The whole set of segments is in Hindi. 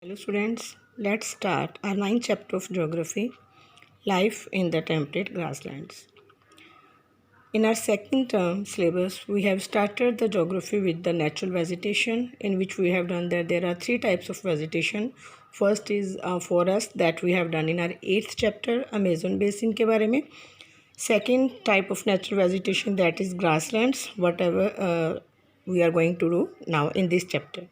Hello students, let's start our ninth chapter of geography, life in the temperate grasslands. In our second term syllabus, we have started the geography with the natural vegetation, in which we have done that there are three types of vegetation. First is forest that we have done in our 8th chapter, Amazon basin के बारे में. Second type of natural vegetation, that is grasslands, whatever we are going to do now in this chapter.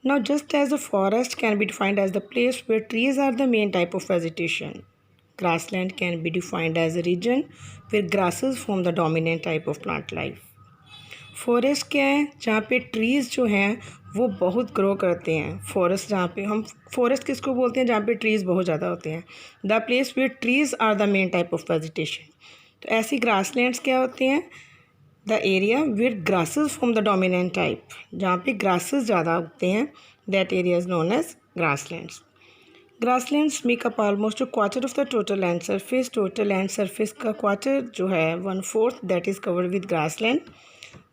Now, just as a forest can be defined as the place where trees are the main type of vegetation, grassland can be defined as a region where grasses form the dominant type of plant life. Forest क्या है? जहाँ पे ट्रीज़ जो हैं वो बहुत ग्रो करते हैं. फॉरेस्ट जहाँ पे हम फॉरेस्ट किसको बोलते हैं? जहाँ पे ट्रीज़ बहुत ज़्यादा होते हैं. The place where trees are the main type of vegetation. तो ऐसी ग्रासलैंड्स क्या होते हैं? The area where grasses from the dominant type, जहाँ पे ग्रासेस ज़्यादा उगते हैं, that area is known as grasslands. Grasslands make up almost quarter of the total land surface. Total land surface का क्वार्टर जो है 1/4 that is covered with grassland.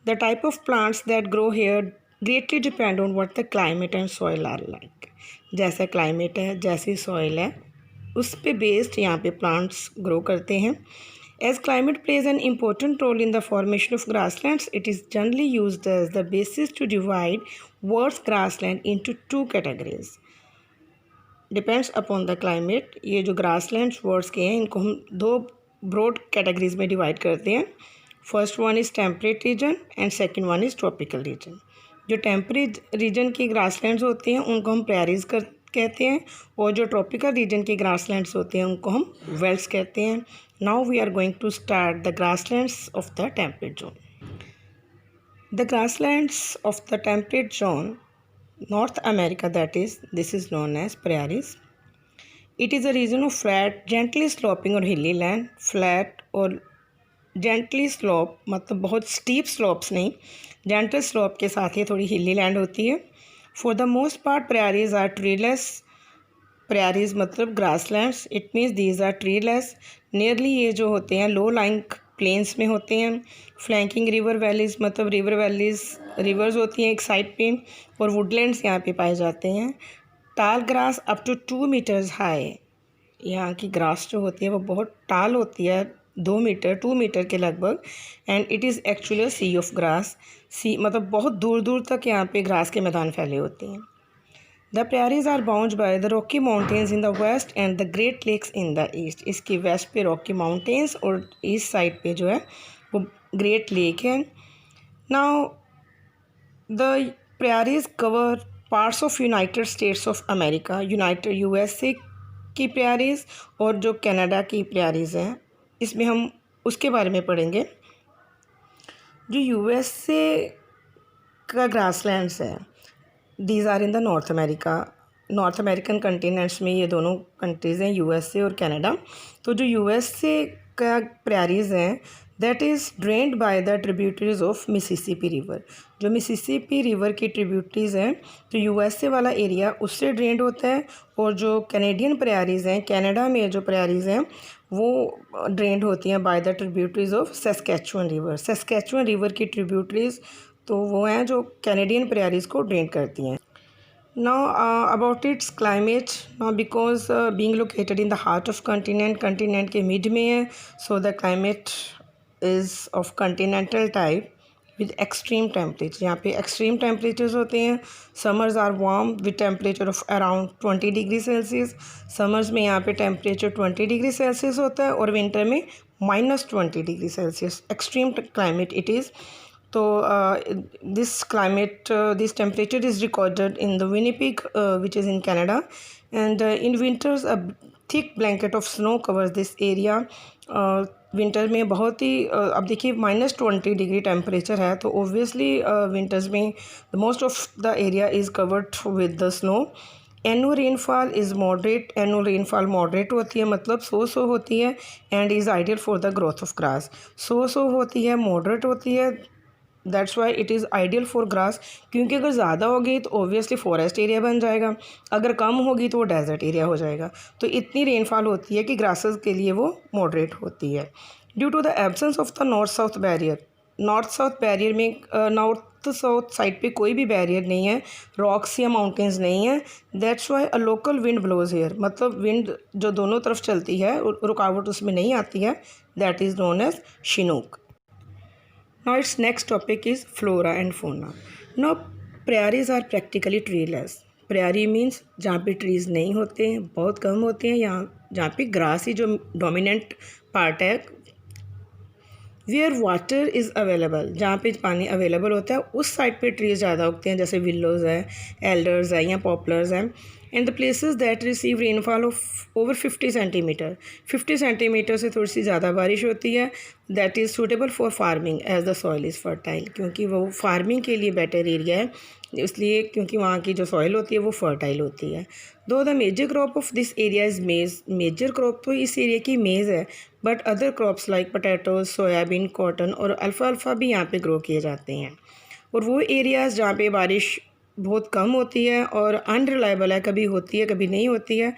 The type of plants that grow here greatly depend on what the climate and soil are like. जैसा climate है, जैसी soil है, उस पे based यहाँ पे plants grow करते हैं. As climate plays an important role in the formation of grasslands, it is generally used as the basis to divide world's grassland into two categories. Depends upon the climate. ये जो grasslands words के हैं, इनको हम दो broad categories में divide करते हैं. First one is temperate region and second one is tropical region. जो टेम्परेट रीजन की ग्रासलैंड्स होती हैं उनको हम प्रेरीज कहते हैं, और जो ट्रॉपिकल रीजन की ग्रासलैंड्स होती हैं उनको हम वेल्ड्स कहते हैं. Now we are going to start the grasslands of the temperate zone. The grasslands of the temperate zone North America, that is this is known as prairies. It is a region of flat gently sloping और हिली लैंड. फ्लैट और जेंटली स्लोप मतलब बहुत स्टीप स्लोप्स नहीं, जेंटल स्लोप के साथ ये थोड़ी हिली लैंड होती है. For the most part prairies are treeless. Prairies मतलब grasslands, it means these are treeless. Nearly ये जो होते हैं लो लाइंग प्लेन्स में होते हैं. फ्लैंकिंग रिवर वैलीज मतलब रिवर वैलीज रिवर्स होती हैं एक साइड पे, और वुडलैंड्स यहाँ पे पाए जाते हैं. Tall grass up to 2 metres high. यहाँ की ग्रास जो होती है वो बहुत टाल होती है, 2 मीटर के लगभग. And it is actually sea of grass. Sea मतलब बहुत दूर दूर तक यहाँ पे ग्रास के मैदान फैले होते हैं. The prairies are bound by the Rocky Mountains in the west and the Great Lakes in the east. इसकी वेस्ट पे रॉकी माउंटेन्स और ईस्ट साइड पे जो है वो ग्रेट लेक है. Now the prairies cover parts of United States of America. United USA की प्रेरीज और जो कनाडा की प्रेरीज हैं, इसमें हम उसके बारे में पढ़ेंगे. जो यूएसए का ग्रासलैंड्स है, these are in the North America. North American continents में ये दोनों कंट्रीज़ हैं, यूएसए और कनाडा. तो जो यूएसए का प्रेरीज हैं, that is drained by the tributaries of Mississippi river. जो मिसिसिपी रिवर की ट्रिब्यूटरीज हैं, तो यूएसए वाला एरिया उससे ड्रेन्ड होता है. और जो कैनेडियन प्रेरीज हैं, कनाडा में जो प्रेरीज हैं वो ड्रेन्ड होती हैं by the tributaries of Saskatchewan river. Saskatchewan river की ट्रिब्यूटरीज तो वो हैं जो कैनेडियन प्रेरीज को ड्रेन करती हैं. Now about its climate. Now because being located in the heart of continent के मिड में है, so the climate is of continental type with extreme temperature. यहाँ पे एक्सट्रीम टेम्परेचर्स होते हैं. Summers are warm with temperature of around 20 degree Celsius. Summers में यहाँ पे टेम्परेचर 20 डिग्री सेल्सियस होता है, और विंटर में -20 degree Celsius. Extreme climate it is. तो this climate this temperature is recorded in the Winnipeg which is in Canada. And in winters a thick blanket of snow covers this area. Winter में बहुत ही अब देखिए -20 डिग्री टेम्परेचर है, तो ओब्वियसली विंटर्स में the most of the area is covered with the snow. Annual rainfall is moderate. Annual rainfall moderate होती है मतलब सो होती है. And is ideal for the growth of grass. सो होती है, मॉडरेट होती है, that's why it is ideal for grass. क्योंकि अगर ज़्यादा होगी तो ओब्वियसली फॉरेस्ट एरिया बन जाएगा, अगर कम होगी तो वो डेजर्ट एरिया हो जाएगा. तो इतनी रेनफॉल होती है कि ग्रासेस के लिए वो मॉडरेट होती है. Due to the absence of the north south barrier. North south barrier में नॉर्थ नॉर्थ साउथ साइड पे कोई भी बैरियर नहीं है, रॉक्स या माउंटेन्स नहीं है, that's why a local wind blows here, मतलब विंड जो दोनों तरफ चलती है रुकावट उसमें नहीं आती है, that is known as Chinook. Now its next topic is flora and fauna. Now prairies are practically treeless. Prairie means जहाँ पे ट्रीज़ नहीं होते हैं, बहुत कम होते हैं, यहाँ जहाँ पे ग्रास ही जो डोमिनेंट पार्ट है. वेयर वाटर इज़ अवेलेबल, जहाँ पे पानी अवेलेबल होता है उस साइड पे ट्रीज ज़्यादा उगते हैं, जैसे विलोज़ है, एल्डर्स है या पॉपुलर्स हैं. And the places that receive rainfall of over 50 centimetre, 50 centimetre से थोड़ी सी ज़्यादा बारिश होती है, that is suitable for farming as the soil is fertile, क्योंकि वो फार्मिंग के लिए बेटर एरिया है, इसलिए क्योंकि वहाँ की जो सॉइल होती है वो फर्टाइल होती है. दो the major crop of this area is मेज़, मेजर क्रॉप तो इस एरिया की मेज़ है, but other crops like potatoes, soybean, cotton और अल्फ़ाल्फ़ा भी यहाँ पे ग्रो किए जाते हैं. और वो एरियाज़ जहाँ पे बारिश बहुत कम होती है और अनरिलायबल है, कभी होती है कभी नहीं होती है,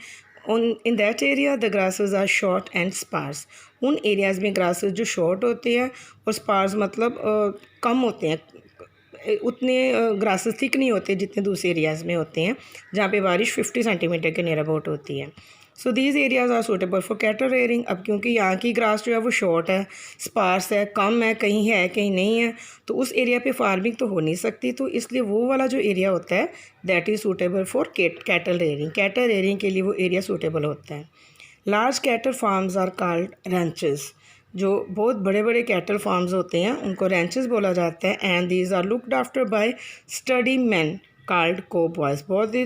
in that area the grasses are short and sparse. उन एरियाज़ में ग्रासेस जो शॉर्ट होते हैं और स्पार्स मतलब कम होते हैं, उतने ग्रासेस थिक नहीं होते जितने दूसरे एरियाज़ में होते हैं जहाँ पे बारिश 50 सेंटीमीटर के नियर अबाउट होती है. So these areas are suitable for cattle rearing. अब क्योंकि यहाँ की ग्रास जो है वो शॉर्ट है, स्पार्स है, कम है कहीं नहीं है, तो उस एरिया पे फार्मिंग तो हो नहीं सकती, तो इसलिए वो वाला जो एरिया होता है that is suitable for cattle rearing. Cattle rearing के लिए वो एरिया सूटेबल होता है. Large cattle farms are called ranches. जो बहुत बड़े बड़े कैटल फार्म्स होते हैं उनको रैंचेस बोला जाता है. And these are looked after by sturdy man called cowboys. बहुत ही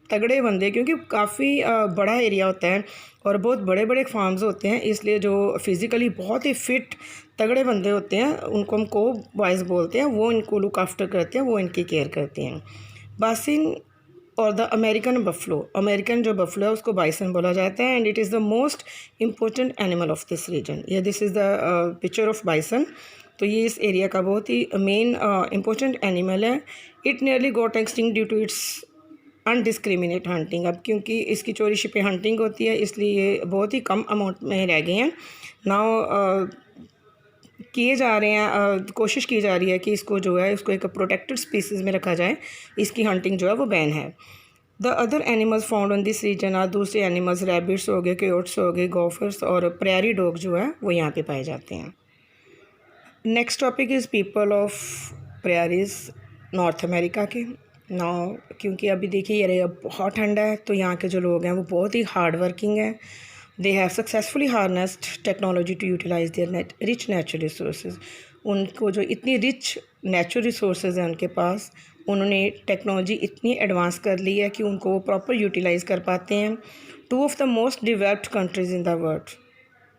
तगड़े बंदे, क्योंकि काफ़ी बड़ा एरिया होता है और बहुत बड़े बड़े फार्म्स होते हैं, इसलिए जो फिज़िकली बहुत ही फिट तगड़े बंदे होते हैं उनको हम को बॉयज़ बोलते हैं. वो इनको लुक आफ्टर करते हैं, वो इनकी केयर करते हैं. बासिन और द अमेरिकन बफलो, अमेरिकन जो बफलो है उसको बाइसन बोला जाता है. And it is the most important animal of this region. ये this is the picture of bison. तो ये इस एरिया का बहुत ही मेन इम्पोर्टेंट एनिमल है. It nearly got extinct due to its undiscriminate hunting. अब क्योंकि इसकी चोरी छिपे हंटिंग होती है इसलिए ये बहुत ही कम अमाउंट में रह गए हैं. नाउ किए जा रहे हैं, कोशिश की जा रही है कि इसको जो है इसको एक प्रोटेक्टेड स्पीसीज़ में रखा जाए, इसकी हंटिंग जो है वो बैन है. The other animals found in this region are, दूसरे एनिमल्स रैबिट्स हो गए, कोयोट्स हो गए, गोफर्स और प्रेरी डॉग जो है वो यहाँ पे पाए जाते हैं. Next topic is people of prairies north America के. नाउ क्योंकि अभी देखिए ये एरिया बहुत ठंडा है, तो यहाँ के जो लोग हैं वो बहुत ही हार्ड वर्किंग हैं. They have successfully harnessed technology to utilise their rich natural resources. उनको जो इतनी रिच नेचुरल रिसोर्सेज हैं उनके पास, उन्होंने टेक्नोलॉजी इतनी एडवांस कर ली है कि उनको वो प्रॉपर यूटिलाइज़ कर पाते हैं. Two of the most developed countries in the world,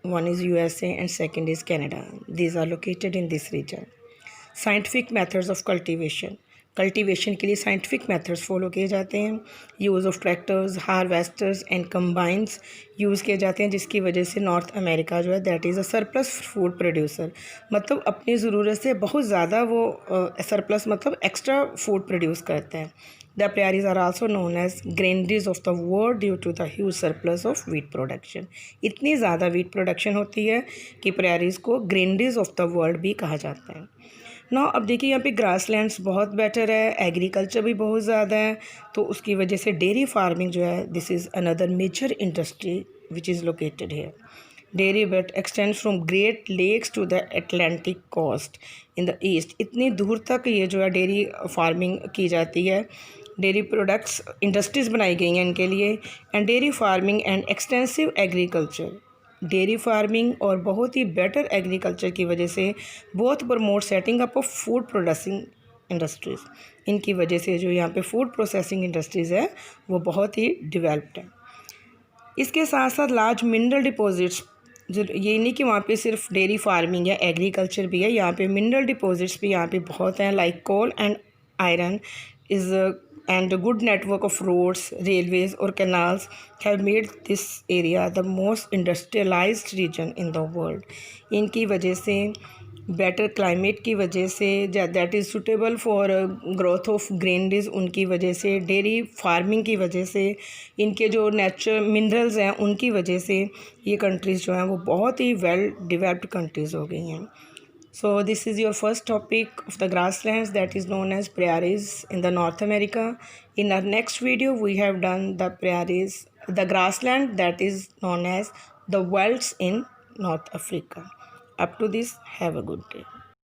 one is USA and second is Canada. These are located in this region. Scientific methods of cultivation. Cultivation के लिए साइंटिफिक मेथड्स फॉलो किए जाते हैं. Use of tractors, harvesters and combines use किए जाते हैं, जिसकी वजह से नॉर्थ अमेरिका जो है that is a surplus food producer. मतलब अपनी ज़रूरत से बहुत ज़्यादा वो सरप्लस मतलब एक्स्ट्रा फूड प्रोड्यूस करता है. The prairies are also known as granaries of the world due to the huge surplus of wheat production. इतनी ज़्यादा wheat production होती है कि prairies को granaries of the world भी कहा जाता है. Now अब देखिए यहाँ पे ग्रासलैंड्स बहुत बेटर है, एग्रीकल्चर भी बहुत ज़्यादा है, तो उसकी वजह से डेयरी फार्मिंग जो है this is another major industry which is located here. Dairy belt extend from Great Lakes to the Atlantic coast in the east. इतनी दूर तक ये जो है डेयरी फार्मिंग की जाती है. डेयरी प्रोडक्ट्स इंडस्ट्रीज़ बनाई गई हैं इनके लिए. And dairy farming and extensive agriculture, dairy farming और बहुत ही बेटर एग्रीकल्चर की वजह से बहुत promote setting up of food processing industries. इनकी वजह से जो यहाँ पे फूड प्रोसेसिंग इंडस्ट्रीज़ है वो बहुत ही डेवलप्ड है. इसके साथ साथ लार्ज मिनरल डिपॉजिट्स, ये नहीं कि वहाँ पे सिर्फ डेयरी फार्मिंग या एग्रीकल्चर भी है, यहाँ पे मिनरल डिपॉजिट्स भी यहाँ पे बहुत हैं, like coal and iron is and a good network of roads, railways or canals have made this area the most industrialized region in the world. इनकी वजह से बेटर क्लाइमेट की वजह say that is suitable for growth of granaries, उनकी वजह से डेयरी फार्मिंग की वजह से, इनके जो नेचुरल मिनरल्स हैं उनकी वजह से ये कंट्रीज़ जो हैं वो बहुत ही वेल डेवलप्ड कंट्रीज़ हो गई हैं. So this is your first topic of the grasslands, that is known as prairies in the North America. In our next video, we have done the prairies, the grassland that is known as the velds in North Africa. Up to this, have a good day.